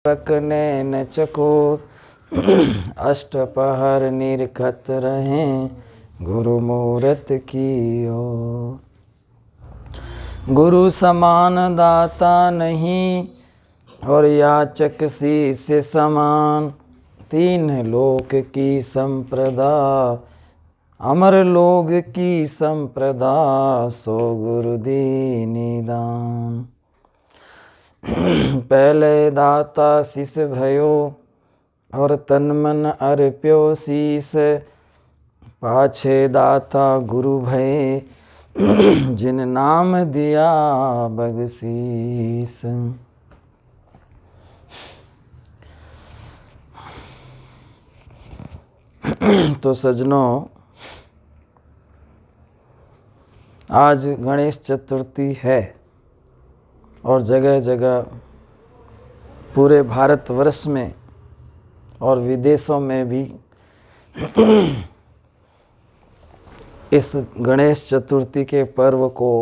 नैन चकोर अष्टपहर निरखत रहें गुरु मूरत की ओर। गुरु समान दाता नहीं और याचक शीश समान, तीन लोक की संप्रदा अमर लोग की संप्रदा, सो गुरु दीनी दान। पहले दाता शिष भयो और तन मन अर्प्यो शीस, पाछे दाता गुरु भये जिन नाम दिया बगसीस। तो सज्जनों, आज गणेश चतुर्थी है और जगह जगह पूरे भारतवर्ष में और विदेशों में भी इस गणेश चतुर्थी के पर्व को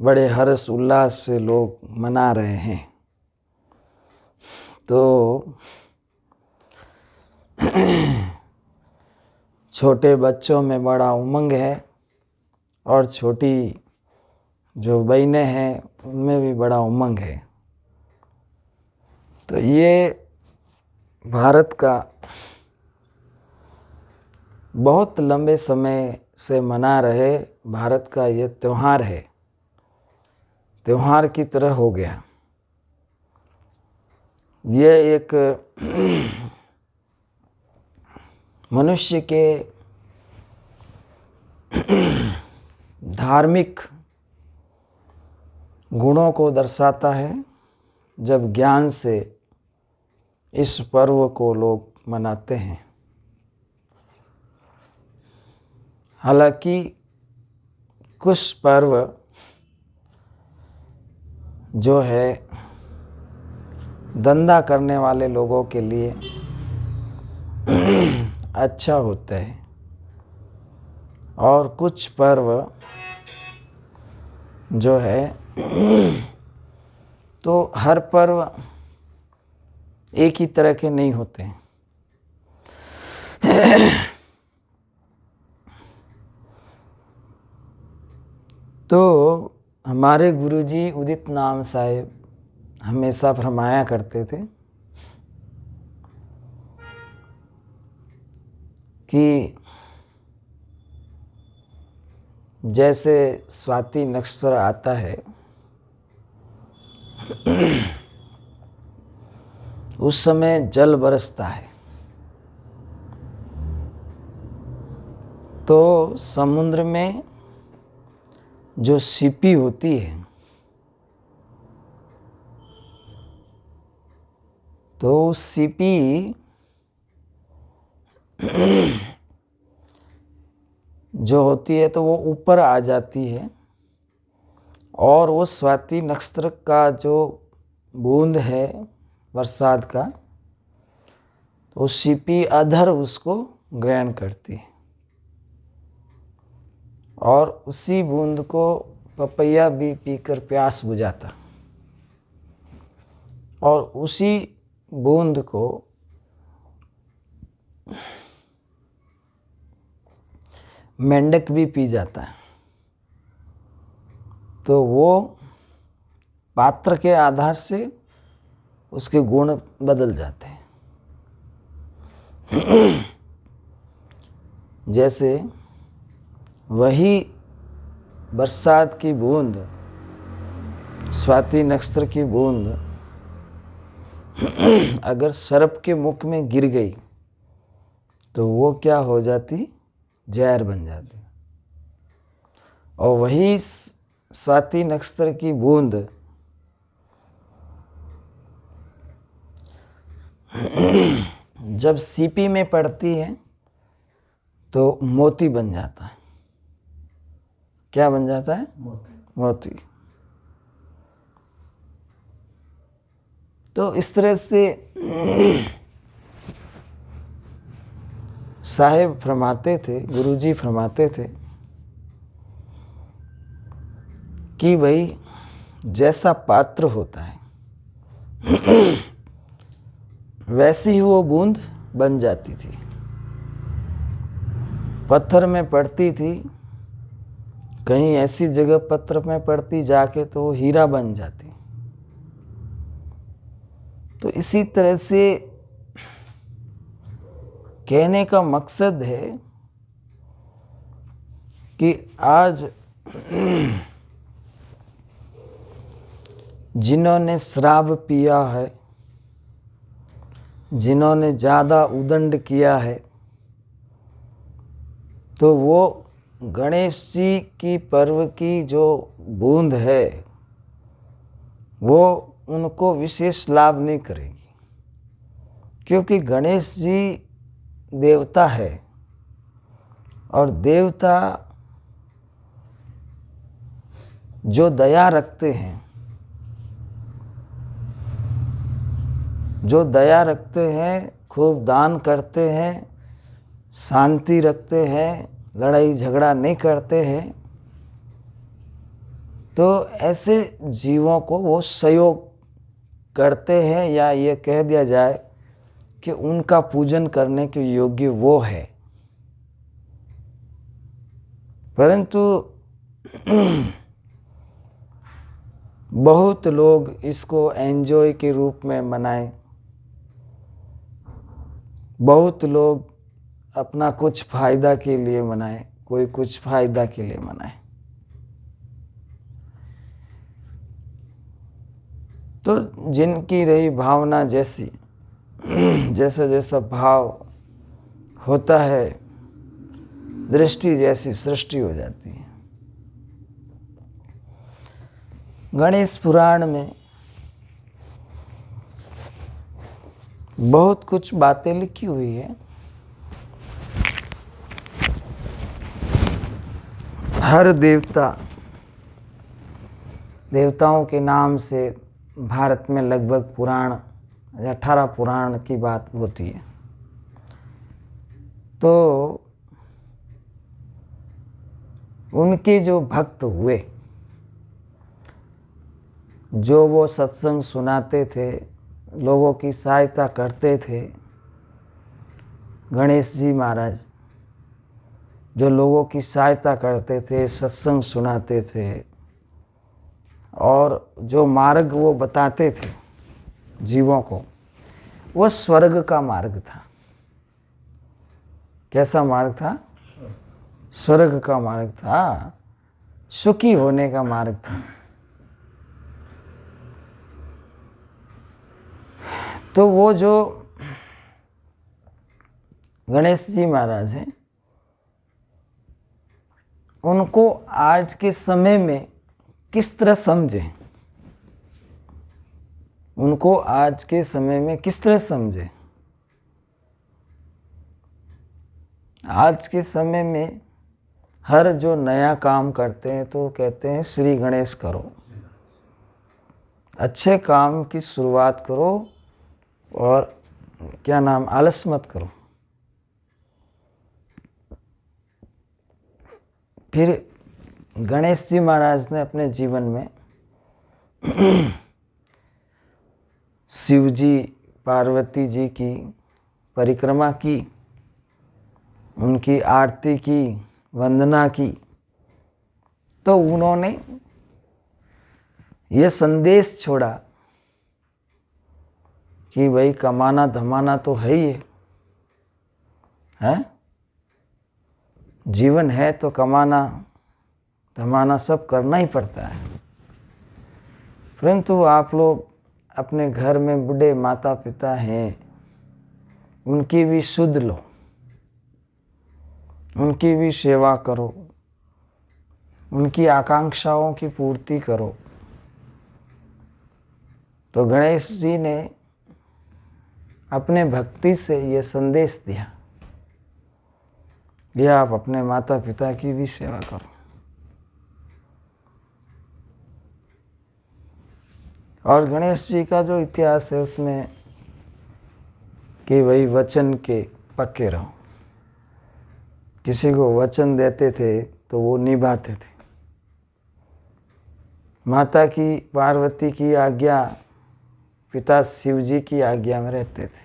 बड़े हर्ष उल्लास से लोग मना रहे हैं। तो छोटे बच्चों में बड़ा उमंग है और छोटी जो बहनें हैं उनमें भी बड़ा उमंग है। तो ये भारत का बहुत लंबे समय से मना रहे भारत का ये त्यौहार है, त्यौहार की तरह हो गया। ये एक मनुष्य के धार्मिक गुणों को दर्शाता है, जब ज्ञान से इस पर्व को लोग मनाते हैं। हालांकि कुछ पर्व जो है धंधा करने वाले लोगों के लिए अच्छा होता है और कुछ पर्व जो है तो हर पर्व एक ही तरह के नहीं होते हैं। तो हमारे गुरुजी उदित नाम साहिब हमेशा फरमाया करते थे कि जैसे स्वाति नक्षत्र आता है उस समय जल बरसता है, तो समुद्र में जो सीपी होती है तो सीपी जो होती है तो वो ऊपर आ जाती है और वो स्वाति नक्षत्र का जो बूंद है बरसात का, तो सीपी अधर उसको ग्रहण करती है और उसी बूंद को पपैया भी पीकर प्यास बुझाता और उसी बूंद को मेंढक भी पी जाता है। तो वो पात्र के आधार से उसके गुण बदल जाते हैं। जैसे वही बरसात की बूंद, स्वाति नक्षत्र की बूंद अगर सर्प के मुख में गिर गई तो वो क्या हो जाती, जहर बन जाती। और वही स्वाति नक्षत्र की बूंद जब सीपी में पड़ती है तो मोती बन जाता है। क्या बन जाता है? मोती। तो इस तरह से साहेब फरमाते थे, गुरुजी फरमाते थे कि भाई जैसा पात्र होता है वैसी ही वो बूंद बन जाती थी। पत्थर में पड़ती थी, कहीं ऐसी जगह पत्थर में पड़ती जाके तो वो हीरा बन जाती। तो इसी तरह से कहने का मकसद है कि आज जिन्होंने शराब पिया है, जिन्होंने ज़्यादा उदंड किया है, तो वो गणेश जी की पर्व की जो बूंद है वो उनको विशेष लाभ नहीं करेगी, क्योंकि गणेश जी देवता है और देवता जो दया रखते हैं, जो दया रखते हैं, खूब दान करते हैं, शांति रखते हैं, लड़ाई झगड़ा नहीं करते हैं, तो ऐसे जीवों को वो सहयोग करते हैं, या ये कह दिया जाए कि उनका पूजन करने के योग्य वो है। परंतु बहुत लोग इसको एंजॉय के रूप में मनाएं, बहुत लोग अपना कुछ फायदा के लिए मनाएं, कोई कुछ फायदा के लिए मनाए। तो जिनकी रही भावना जैसी, जैसा जैसा भाव होता है, दृष्टि जैसी सृष्टि हो जाती है। गणेश पुराण में बहुत कुछ बातें लिखी हुई है। हर देवताओं के नाम से भारत में लगभग पुराण 18 पुराण की बात होती है। तो उनके जो भक्त हुए, जो वो सत्संग सुनाते थे, लोगों की सहायता करते थे, गणेश जी महाराज जो लोगों की सहायता करते थे, सत्संग सुनाते थे, और जो मार्ग वो बताते थे जीवों को, वो स्वर्ग का मार्ग था। कैसा मार्ग था? स्वर्ग का मार्ग था, सुखी होने का मार्ग था। तो वो जो गणेश जी महाराज हैं, उनको आज के समय में किस तरह समझें, उनको आज के समय में किस तरह समझें? आज के समय में हर जो नया काम करते हैं तो कहते हैं श्री गणेश करो, अच्छे काम की शुरुआत करो और क्या नाम, आलस मत करो। फिर गणेश जी महाराज ने अपने जीवन में शिव जी, पार्वती जी की परिक्रमा की, उनकी आरती की, वंदना की। तो उन्होंने ये संदेश छोड़ा कि भाई कमाना धमाना तो है ही है, जीवन है तो कमाना धमाना सब करना ही पड़ता है। परंतु आप लोग अपने घर में बूढ़े माता पिता हैं, उनकी भी सुध लो, उनकी भी सेवा करो, उनकी आकांक्षाओं की पूर्ति करो। तो गणेश जी ने अपने भक्ति से ये संदेश दिया, ये आप अपने माता पिता की भी सेवा करो। और गणेश जी का जो इतिहास है उसमें कि वही वचन के पक्के रहो, किसी को वचन देते थे तो वो निभाते थे। माता की, पार्वती की आज्ञा पिता शिव जी की आज्ञा में रहते थे।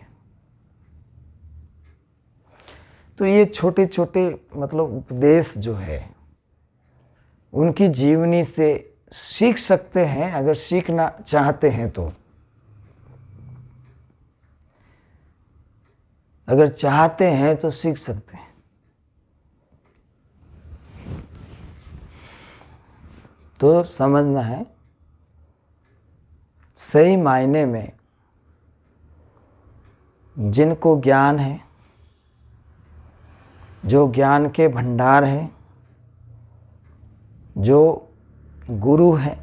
तो ये छोटे छोटे मतलब उपदेश जो है उनकी जीवनी से सीख सकते हैं, अगर सीखना चाहते हैं तो। अगर चाहते हैं तो सीख सकते हैं। तो समझना है, सही मायने में जिनको ज्ञान है, जो ज्ञान के भंडार है, जो गुरु है,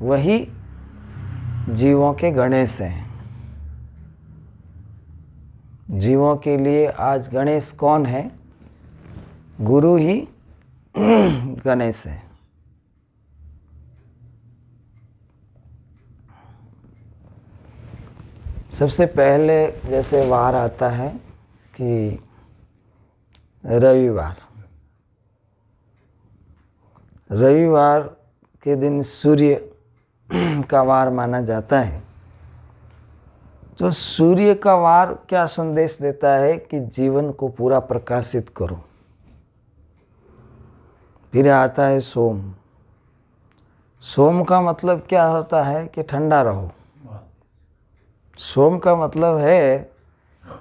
वही जीवों के गणेश हैं। जीवों के लिए आज गणेश कौन है? गुरु ही गणेश है। सबसे पहले जैसे वार आता है कि रविवार के दिन सूर्य का वार माना जाता है। तो सूर्य का वार क्या संदेश देता है कि जीवन को पूरा प्रकाशित करो। फिर आता है सोम। सोम का मतलब क्या होता है कि ठंडा रहो। सोम का मतलब है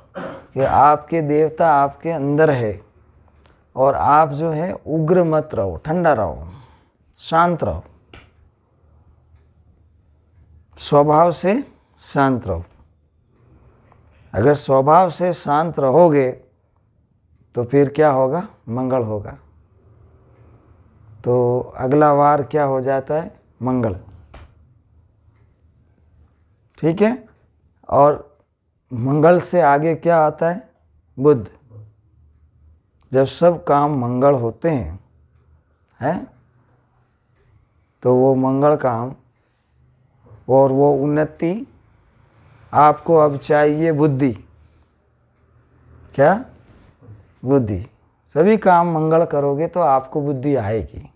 कि आपके देवता आपके अंदर है और आप जो है उग्र मत रहो, ठंडा रहो, शांत रहो, स्वभाव से शांत रहो। अगर स्वभाव से शांत रहोगे तो फिर क्या होगा? मंगल होगा। तो अगला वार क्या हो जाता है? मंगल। ठीक है। और मंगल से आगे क्या आता है? बुध। जब सब काम मंगल होते हैं तो वो मंगल काम और वो उन्नति, आपको अब चाहिए बुद्धि। क्या? बुद्धि। सभी काम मंगल करोगे तो आपको बुद्धि आएगी।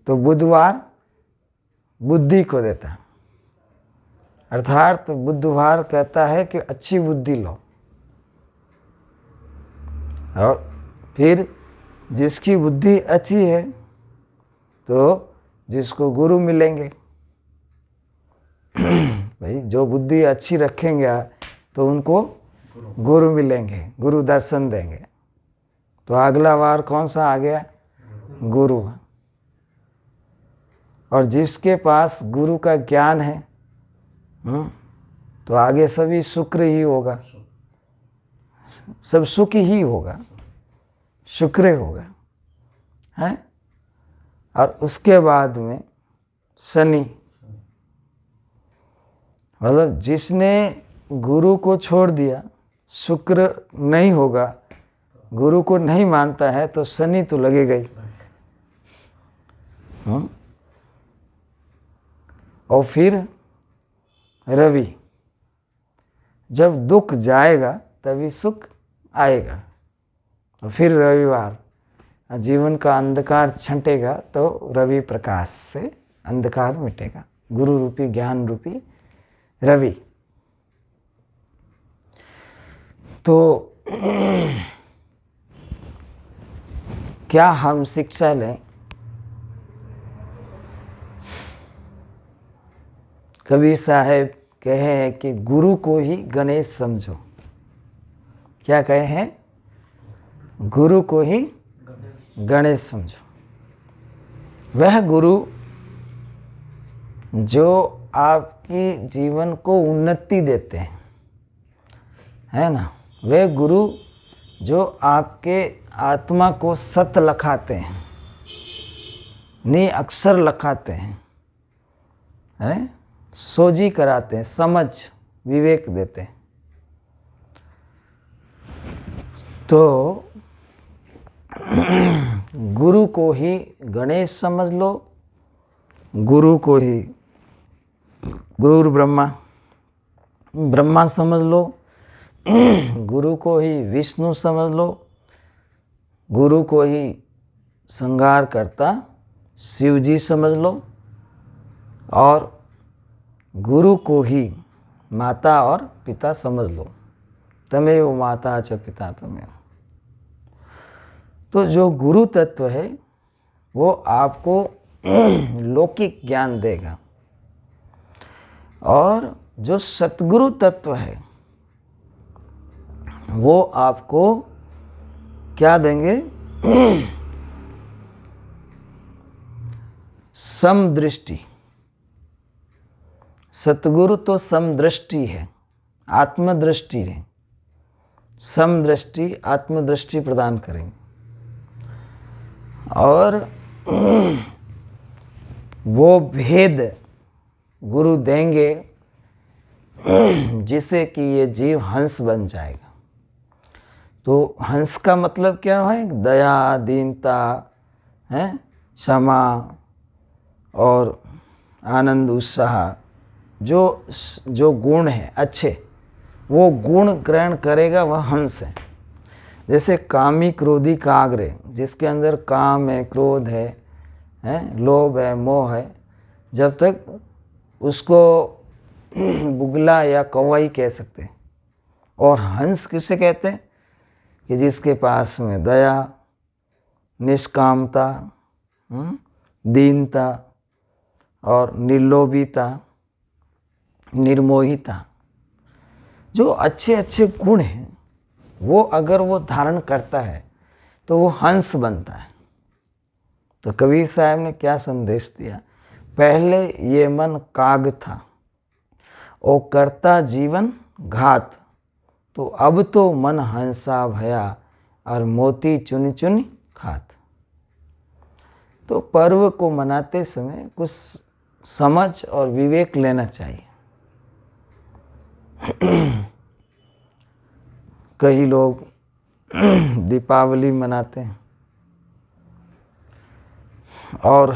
तो बुधवार बुद्धि को देता है, अर्थात बुधवार कहता है कि अच्छी बुद्धि लो। और फिर जिसकी बुद्धि अच्छी है तो जिसको गुरु मिलेंगे भाई, जो बुद्धि अच्छी रखेंगे तो उनको गुरु मिलेंगे, गुरु दर्शन देंगे। तो अगला वार कौन सा आ गया? गुरु। और जिसके पास गुरु का ज्ञान है तो आगे सभी शुक्र ही होगा, सब सुख ही होगा, शुक्र होगा है। और उसके बाद में शनि। मतलब जिसने गुरु को छोड़ दिया, शुक्र नहीं होगा, गुरु को नहीं मानता है, तो शनि तो लगेगा ही। और फिर रवि। जब दुख जाएगा तभी सुख आएगा। और फिर रविवार, जीवन का अंधकार छंटेगा तो रवि प्रकाश से अंधकार मिटेगा। गुरु रूपी, ज्ञान रूपी रवि। तो क्या हम शिक्षा लें? कबीर साहब कहे हैं कि गुरु को ही गणेश समझो। क्या कहे हैं? गुरु को ही गणेश समझो। वह गुरु जो आपकी जीवन को उन्नति देते हैं, है ना। वह गुरु जो आपके आत्मा को सत लखाते हैं, नी अक्षर लखाते हैं, सोजी कराते हैं, समझ विवेक देते हैं। तो गुरु को ही गणेश समझ लो, गुरु को ही गुरु ब्रह्मा समझ लो, गुरु को ही विष्णु समझ लो, गुरु को ही संहार करता शिव जी समझ लो, और गुरु को ही माता और पिता समझ लो। तमेव माता च पिता तमेव। तो जो गुरु तत्व है वो आपको लौकिक ज्ञान देगा, और जो सतगुरु तत्व है वो आपको क्या देंगे? समदृष्टि। सतगुरु तो समदृष्टि है, आत्मदृष्टि है। समदृष्टि, आत्मदृष्टि प्रदान करेंगे, और वो भेद गुरु देंगे जिससे कि ये जीव हंस बन जाएगा। तो हंस का मतलब क्या है? दया, दीनता है, क्षमा और आनंद, उत्साह, जो गुण है अच्छे, वो गुण ग्रहण करेगा, वह हंस है। जैसे कामी क्रोधी काग्र, जिसके अंदर काम है, क्रोध है, लोभ है, मोह है, जब तक उसको बुगला या कौवाई कह सकते हैं। और हंस किसे कहते हैं? कि जिसके पास में दया, निष्कामता, दीनता और निर्लोभीता, निर्मोहिता, जो अच्छे अच्छे गुण हैं, वो अगर वो धारण करता है तो वो हंस बनता है। तो कबीर साहब ने क्या संदेश दिया? पहले ये मन काग था, ओ करता जीवन घात, तो अब तो मन हंसा भया, और मोती चुन चुन खात। तो पर्व को मनाते समय कुछ समझ और विवेक लेना चाहिए। कई लोग दीपावली मनाते हैं, और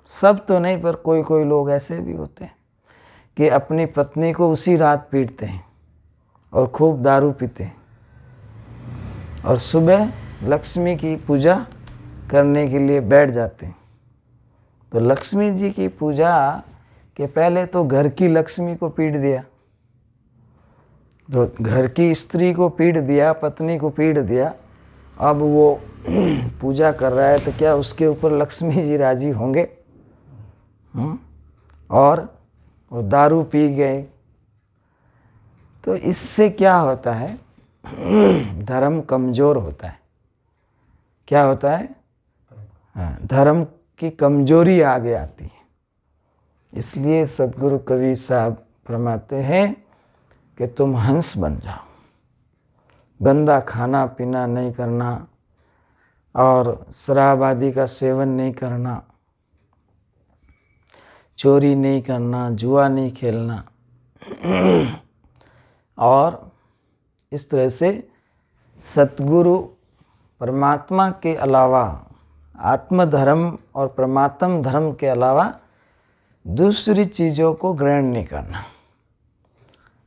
सब तो नहीं, पर कोई कोई लोग ऐसे भी होते हैं कि अपनी पत्नी को उसी रात पीटते हैं और खूब दारू पीते हैं, और सुबह लक्ष्मी की पूजा करने के लिए बैठ जाते हैं। तो लक्ष्मी जी की पूजा के पहले तो घर की लक्ष्मी को पीट दिया, तो घर की स्त्री को पीट दिया, पत्नी को पीट दिया। अब वो पूजा कर रहा है तो क्या उसके ऊपर लक्ष्मी जी राजी होंगे? और वो दारू पी गए। तो इससे क्या होता है? धर्म कमज़ोर होता है। क्या होता है? धर्म की कमजोरी आगे आती है। इसलिए सद्गुरु कबीर साहब फरमाते हैं कि तुम हंस बन जाओ, गंदा खाना पीना नहीं करना, और शराब आदि का सेवन नहीं करना, चोरी नहीं करना, जुआ नहीं खेलना, और इस तरह से सतगुरु परमात्मा के अलावा, आत्मधर्म और परमात्म धर्म के अलावा दूसरी चीज़ों को ग्रहण नहीं करना।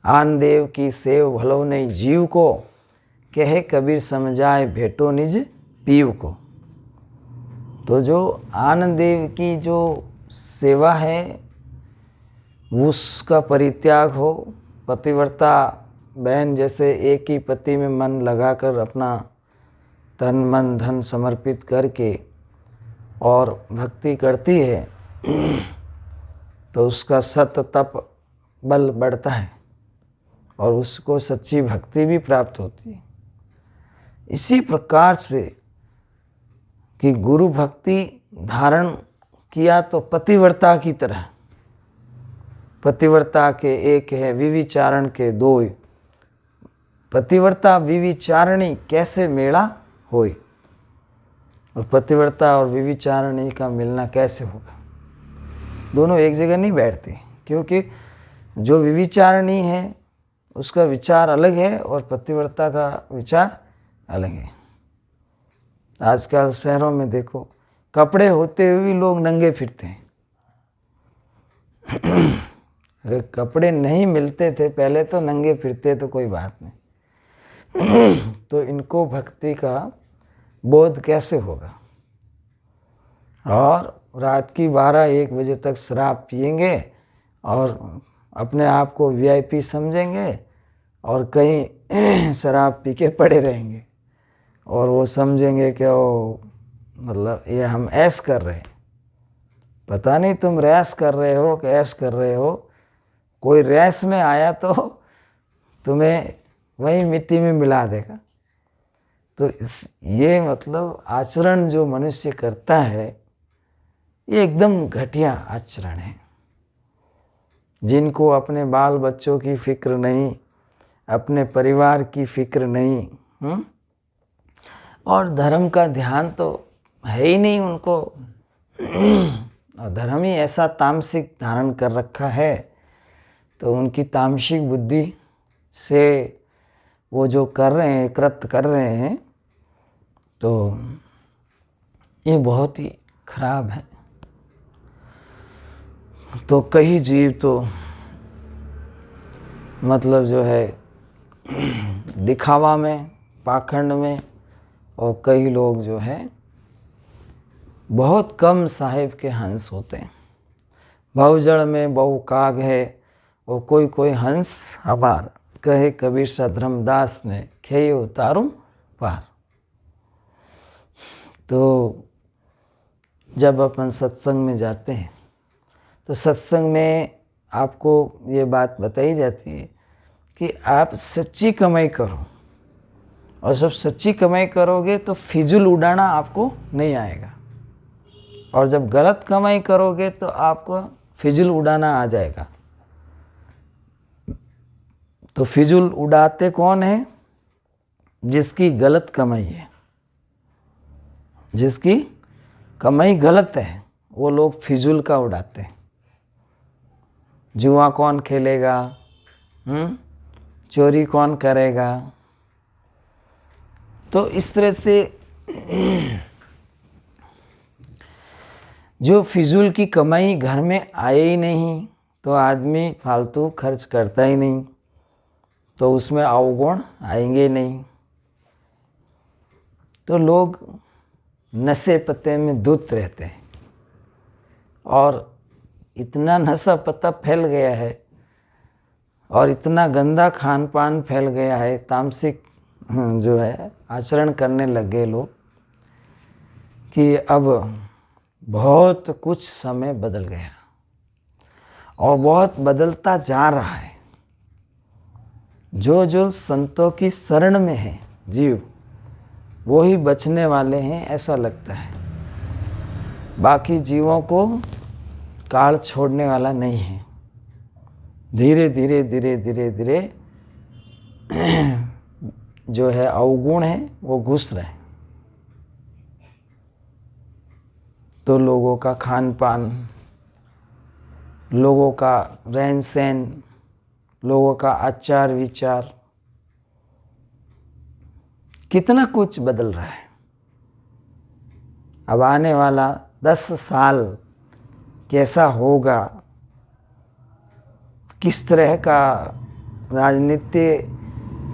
आन देव की सेव भलो नहीं जीव को, कहे कबीर समझाए भेटो निज पीव को। तो जो आन देव की जो सेवा है उसका परित्याग हो, पतिव्रता बहन जैसे एक ही पति में मन लगाकर अपना तन मन धन समर्पित करके और भक्ति करती है, तो उसका सत तप बल बढ़ता है और उसको सच्ची भक्ति भी प्राप्त होती है। इसी प्रकार से कि गुरु भक्ति धारण किया तो पतिव्रता की तरह, पतिव्रता के एक है विविचारण के दो, पतिव्रता विविचारणी कैसे मेला होए, और पतिव्रता और विविचारणी का मिलना कैसे होगा? दोनों एक जगह नहीं बैठते, क्योंकि जो विविचारणी है उसका विचार अलग है और पतिव्रता का विचार अलग है। आजकल शहरों में देखो, कपड़े होते हुए भी लोग नंगे फिरते हैं। अगर कपड़े नहीं मिलते थे पहले तो नंगे फिरते तो कोई बात नहीं, तो इनको भक्ति का बोध कैसे होगा? और रात की 12-1 बजे तक शराब पिएंगे और अपने आप को वीआईपी समझेंगे और कहीं शराब पी के पड़े रहेंगे और वो समझेंगे कि वो मतलब ये हम ऐश कर रहे हैं। पता नहीं तुम रैश कर रहे हो कि ऐश कर रहे हो। कोई रैश में आया तो तुम्हें वही मिट्टी में मिला देगा। तो ये मतलब आचरण जो मनुष्य करता है ये एकदम घटिया आचरण है। जिनको अपने बाल बच्चों की फिक्र नहीं, अपने परिवार की फिक्र नहीं, और धर्म का ध्यान तो है ही नहीं उनको, और धर्म ही ऐसा तामसिक धारण कर रखा है, तो उनकी तामसिक बुद्धि से वो जो कर रहे हैं, कृत्य कर रहे हैं, तो ये बहुत ही खराब है। तो कई जीव तो मतलब जो है दिखावा में, पाखंड में, और कई लोग जो है बहुत कम साहिब के हंस होते हैं। बहुजड़ में बहु काग है, वो कोई कोई हंस हबार, कहे कबीर सा धर्मदास ने खेये उतारूं पार। तो जब अपन सत्संग में जाते हैं तो सत्संग में आपको ये बात बताई जाती है कि आप सच्ची कमाई करो, और जब सच्ची कमाई करोगे तो फिजूल उड़ाना आपको नहीं आएगा, और जब गलत कमाई करोगे तो आपको फिजूल उड़ाना आ जाएगा। तो फिजूल उड़ाते कौन है? जिसकी गलत कमाई है, जिसकी कमाई गलत है, वो लोग फिजूल का उड़ाते हैं। जुआ कौन खेलेगा, चोरी कौन करेगा। तो इस तरह से जो फिजूल की कमाई घर में आए ही नहीं तो आदमी फालतू खर्च करता ही नहीं, तो उसमें अवगुण आएंगे नहीं। तो लोग नशे पत्ते में धुत रहते हैं, और इतना नशा पत्ता फैल गया है और इतना गंदा खान पान फैल गया है, तामसिक जो है आचरण करने लग गए लोग, कि अब बहुत कुछ समय बदल गया और बहुत बदलता जा रहा है। जो जो संतों की शरण में है जीव, वो ही बचने वाले हैं ऐसा लगता है। बाकी जीवों को काल छोड़ने वाला नहीं है। धीरे धीरे धीरे धीरे धीरे जो है अवगुण है वो घुस रहे हैं। तो लोगों का खान पान, लोगों का रहन सहन, लोगों का आचार विचार, कितना कुछ बदल रहा है। अब आने वाला 10 साल कैसा होगा, किस तरह का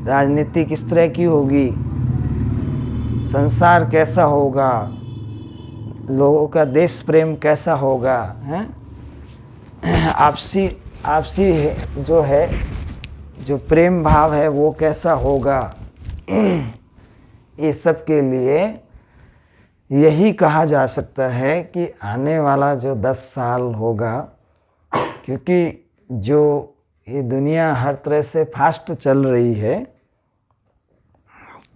राजनीति किस तरह की होगी, संसार कैसा होगा, लोगों का देश प्रेम कैसा होगा, हैं? आपसी जो है, जो प्रेम भाव है वो कैसा होगा, ये सब के लिए यही कहा जा सकता है कि आने वाला जो 10 साल होगा, क्योंकि जो ये दुनिया हर तरह से फास्ट चल रही है,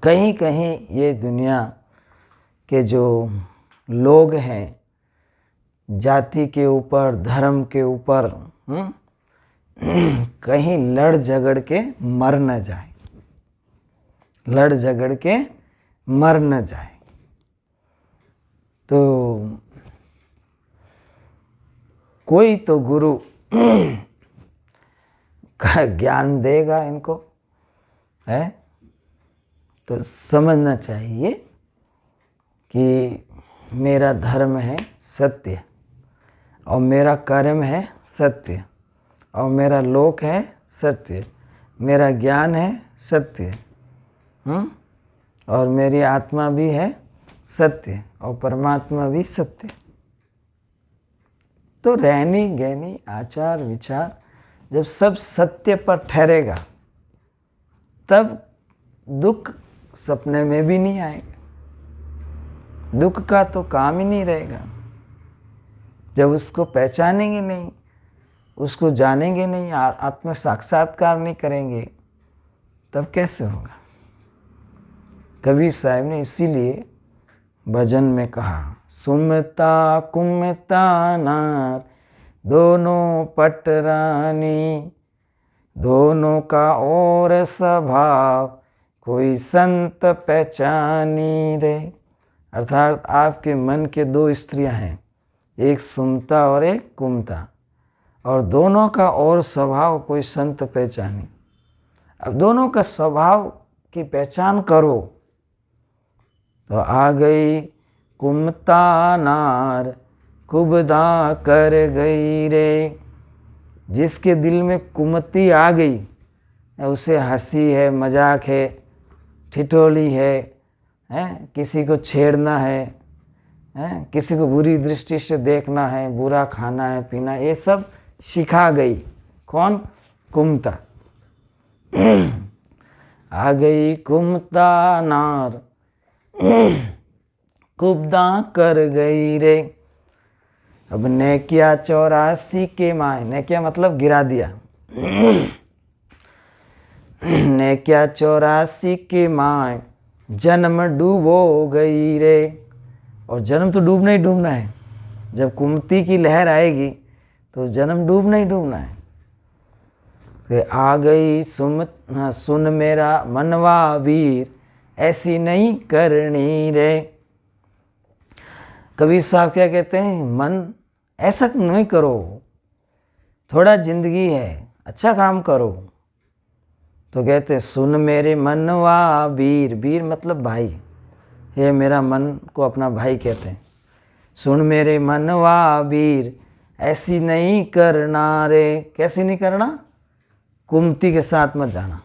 कहीं कहीं ये दुनिया के जो लोग हैं जाति के ऊपर, धर्म के ऊपर कहीं लड़ झगड़ के मर न जाए, लड़ झगड़ के मर न जाए। तो कोई तो गुरु का ज्ञान देगा इनको, है? तो समझना चाहिए कि मेरा धर्म है सत्य, और मेरा कर्म है सत्य, और मेरा लोक है सत्य, मेरा ज्ञान है सत्य, और मेरी आत्मा भी है सत्य, और परमात्मा भी सत्य। तो रहनी गहनी आचार विचार जब सब सत्य पर ठहरेगा तब दुख सपने में भी नहीं आएगा। दुख का तो काम ही नहीं रहेगा। जब उसको पहचानेंगे नहीं, उसको जानेंगे नहीं, आत्म साक्षात्कार नहीं करेंगे, तब कैसे होगा। कबीर साहब ने इसीलिए भजन में कहा, सुमता कुमता नार दोनों पटरानी, दोनों का और स्वभाव कोई संत पहचानी रे। अर्थात आपके मन के दो स्त्रियां हैं, एक सुमता और एक कुमता, और दोनों का और स्वभाव कोई संत पहचानी। अब दोनों का स्वभाव की पहचान करो तो आ गई कुमता नार कुबदा कर गई रे। जिसके दिल में कुमति आ गई, उसे हंसी है, मजाक है, ठिठोली है, किसी को छेड़ना है, किसी को बुरी दृष्टि से देखना है, बुरा खाना है, पीना, ये सब सिखा गई। कौन? कुमता। आ गई कुमता नार कुबदा कर गई रे। अब ने क्या 84 के माए, ने क्या मतलब गिरा दिया। ने क्या 84 के माए जन्म डूबो गई रे। और जन्म तो डूबना ही डूबना है। जब कुमति की लहर आएगी तो जन्म डूबना ही डूबना है। तो आ गई सुन मेरा मनवा वीर, ऐसी नहीं करनी रे। कबीर साहब क्या कहते हैं, मन ऐसा नहीं करो, थोड़ा जिंदगी है, अच्छा काम करो। तो कहते हैं सुन मेरे मनवा वीर, वीर मतलब भाई, ये मेरा मन को अपना भाई कहते हैं। सुन मेरे मनवा वीर, ऐसी नहीं करना रे। कैसी नहीं करना? कुमति के साथ मत जाना।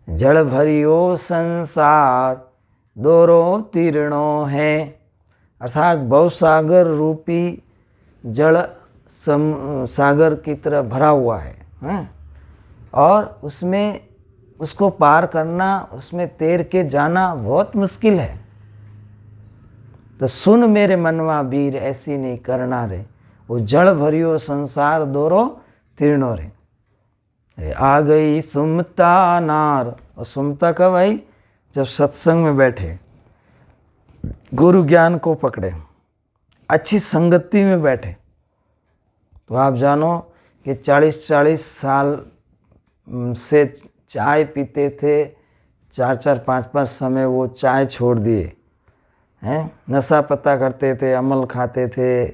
जड़ भरियो संसार दोरो तीर्णो है। अर्थात भवसागर रूपी जड़ सागर की तरह भरा हुआ है, और उसमें उसको पार करना, उसमें तैर के जाना बहुत मुश्किल है। तो सुन मेरे मनवा वीर, ऐसी नहीं करना रे। वो जड़ भरियो संसार दोरो तीर्णो रे। आ गई सुमता नार। और सुमता कब आई? जब सत्संग में बैठे, गुरु ज्ञान को पकड़े, अच्छी संगति में बैठे। तो आप जानो कि 40-40 साल से चाय पीते थे, 4-4, 5-5 समय वो चाय छोड़ दिए हैं। नशा पता करते थे, अमल खाते थे,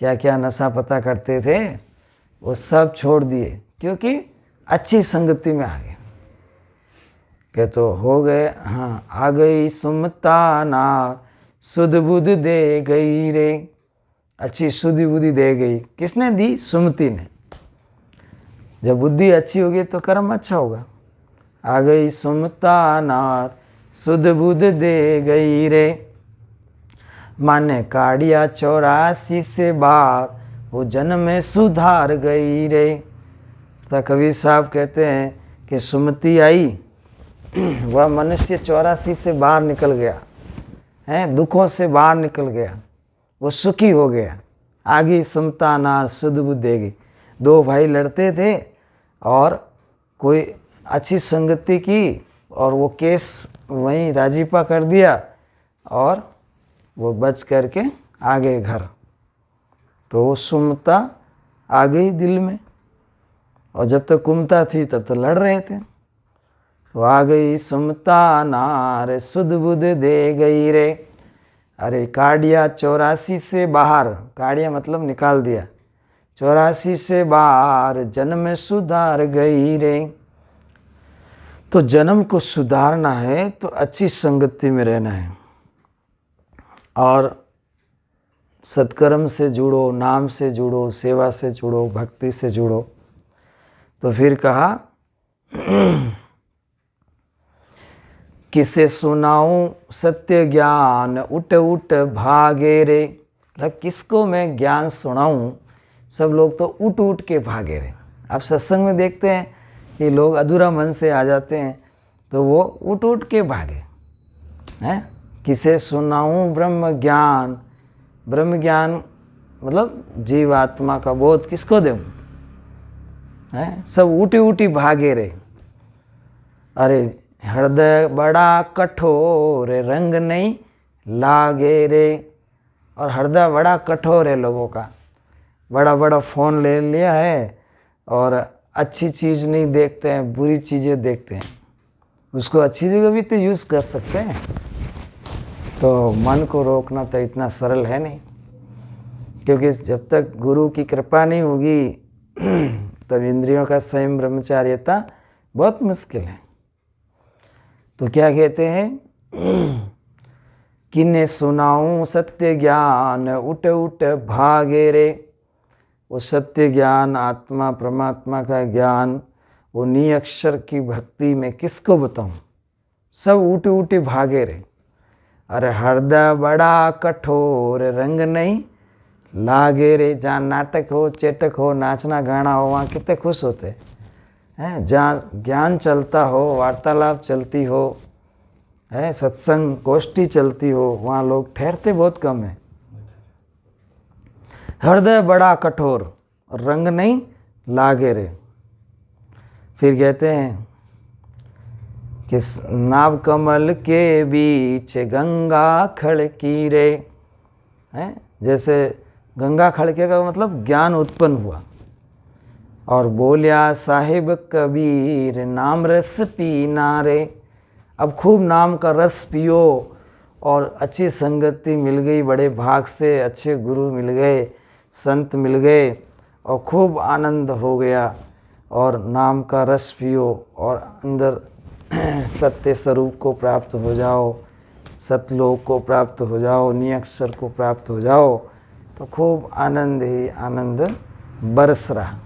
क्या क्या नशा पता करते थे, वो सब छोड़ दिए, क्योंकि अच्छी संगति में आ गए। के तो हो गए। हाँ, आ गई सुमता नार सुध बुध दे गई रे। अच्छी सुधि बुद्धि दे गई। किसने दी? सुमति ने। जब बुद्धि अच्छी होगी तो कर्म अच्छा होगा। आ गई सुमता नार सुध बुध दे गई रे। माने काड़िया 84 से बार वो जन्म में सुधार गई रे। तो कबीर साहब कहते हैं कि सुमति आई, वह मनुष्य 84 से बाहर निकल गया है, दुखों से बाहर निकल गया, वो सुखी हो गया। आगे सुमता नार सुध बुध देगी। 2 भाई लड़ते थे और कोई अच्छी संगति की और वो केस वहीं राजीपा कर दिया और वो बच करके आ गए घर। तो वो सुमता आ गई दिल में, और जब तक कुमता थी तब तो लड़ रहे थे। तो आ गई सुमता नार सुध बुध दे गई रे। अरे काड़िया 84 से बाहर, काड़िया मतलब निकाल दिया, 84 से बाहर जन्म में सुधार गई रे। तो जन्म को सुधारना है तो अच्छी संगति में रहना है, और सत्कर्म से जुड़ो, नाम से जुड़ो, सेवा से जुड़ो, भक्ति से जुड़ो। तो फिर कहा किसे सुनाऊं सत्य ज्ञान उठ उठ भागे रे। मतलब किसको मैं ज्ञान सुनाऊं, सब लोग तो उठ उठ के भागे रे। आप सत्संग में देखते हैं कि लोग अधूरा मन से आ जाते हैं तो वो उठ उठ के भागे हैं। किसे सुनाऊं ब्रह्म ज्ञान, ब्रह्म ज्ञान मतलब जीवात्मा का बोध किसको दूं हैं। सब उठी उठी भागे रे। अरे हृदय बड़ा कठोर रंग नहीं लागे रे। और हृदय बड़ा कठोर है लोगों का, बड़ा बड़ा फ़ोन ले लिया है और अच्छी चीज़ नहीं देखते हैं, बुरी चीज़ें देखते हैं। उसको अच्छी जगह भी तो यूज़ कर सकते हैं। तो मन को रोकना तो इतना सरल है नहीं, क्योंकि जब तक गुरु की कृपा नहीं होगी तब इंद्रियों का संयम ब्रह्मचार्यता बहुत मुश्किल है। तो क्या कहते हैं, किन्ने सुनाऊं सत्य ज्ञान उठ उठ भागे रे। वो सत्य ज्ञान, आत्मा परमात्मा का ज्ञान, वो निअक्षर की भक्ति में किसको बताऊं, सब उठ उठ भागे रे। अरे हृदय बड़ा कठोर रंग नहीं लागे रे। जहाँ नाटक हो, चेटक हो, नाचना गाना हो, वहाँ कितने खुश होते हैं। जहाँ ज्ञान चलता हो, वार्तालाप चलती हो, है सत्संग गोष्ठी चलती हो, वहाँ लोग ठहरते बहुत कम है। हृदय बड़ा कठोर रंग नहीं लागे रे। फिर कहते हैं कि नाभ कमल के बीच गंगा खड़की रे। हैं जैसे गंगा खड़के का मतलब ज्ञान उत्पन्न हुआ। और बोलिया साहिब कबीर नाम रस पीना रे। अब खूब नाम का रस पियो और अच्छी संगति मिल गई, बड़े भाग से अच्छे गुरु मिल गए, संत मिल गए और खूब आनंद हो गया। और नाम का रस पियो और अंदर सत्य स्वरूप को प्राप्त हो जाओ, सतलोक को प्राप्त हो जाओ, निअक्षर को प्राप्त हो जाओ। तो खूब आनंद ही आनंद बरस रहा।